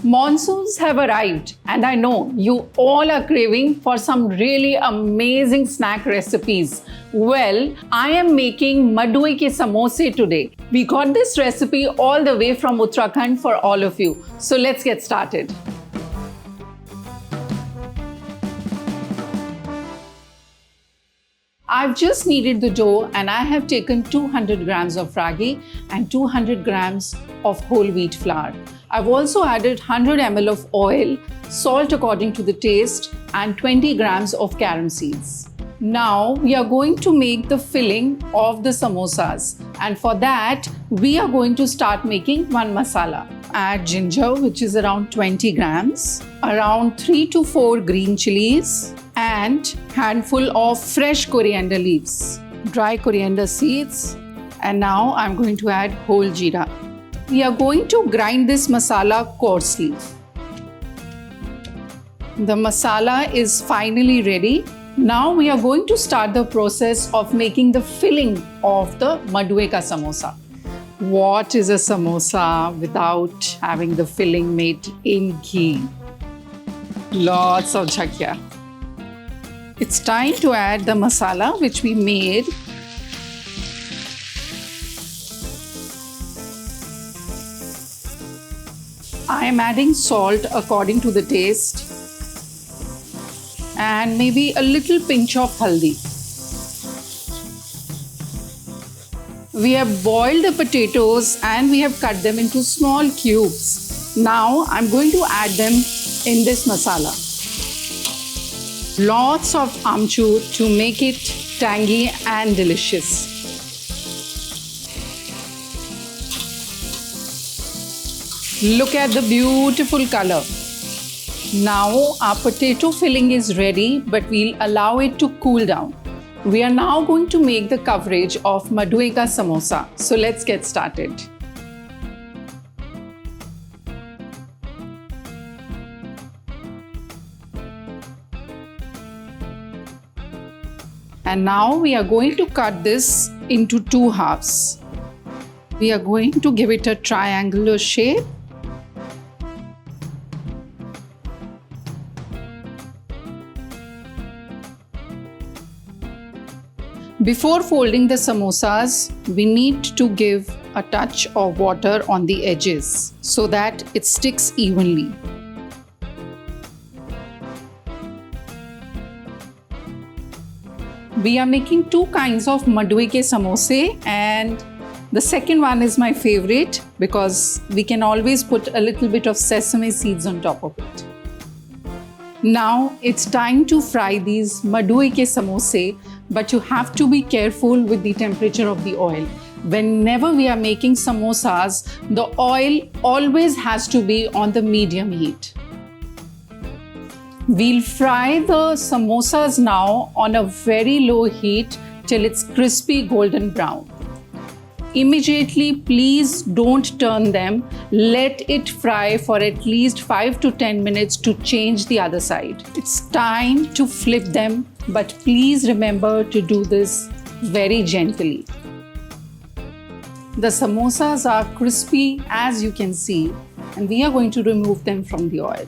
Monsoons have arrived and I know you all are craving for some really amazing snack recipes. Well, I am making Madua Samosa today. We got this recipe all the way from Uttarakhand for all of you. So let's get started. I've just kneaded the dough and I have taken 200 grams of ragi and 200 grams of whole wheat flour. I've also added 100 ml of oil, salt according to the taste, and 20 grams of Carrom Seeds. Now we are going to make the filling of the samosas, and for that we are going to start making one masala. Add ginger, which is around 20 grams, around 3 to 4 green chillies, and handful of fresh coriander leaves, dry coriander seeds, and now I'm going to add whole jeera. We are going to grind this masala coarsely. The masala is finally ready. Now we are going to start the process of making the filling of the Madua Samosa. What is a samosa without having the filling made in ghee? Lots of Jakhiya. It's time to add the masala which we made. I am adding salt according to the taste and maybe a little pinch of haldi. We have boiled the potatoes and we have cut them into small cubes. Now I'm going to add them in this masala. Lots of amchur to make it tangy and delicious. Look at the beautiful color. Now our potato filling is ready, but we'll allow it to cool down. We are now going to make the coverage of Madua Samosa. So let's get started. And now we are going to cut this into two halves. We are going to give it a triangular shape. Before folding the samosas, we need to give a touch of water on the edges so that it sticks evenly. We are making two kinds of Madua Samosa, and the second one is my favorite because we can always put a little bit of sesame seeds on top of it. Now it's time to fry these Madua Samosa, but you have to be careful with the temperature of the oil. Whenever we are making samosas, the oil always has to be on the medium heat. We'll fry the samosas now on a very low heat till it's crispy golden brown. Immediately, please don't turn them. Let it fry for at least 5 to 10 minutes to change the other side. It's time to flip them, but please remember to do this very gently. The samosas are crispy, as you can see, and we are going to remove them from the oil.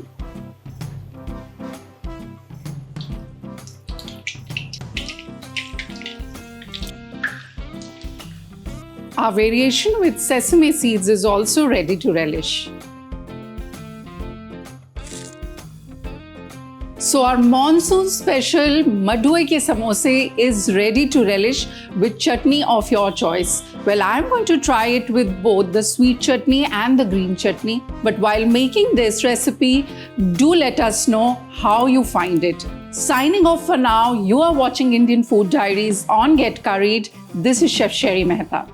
Our variation with sesame seeds is also ready to relish. So our monsoon special Madua Samosa is ready to relish with chutney of your choice. Well, I'm going to try it with both the sweet chutney and the green chutney. But while making this recipe, do let us know how you find it. Signing off for now, you are watching Indian Food Diaries on Get Curried. This is Chef Sherie Mehta.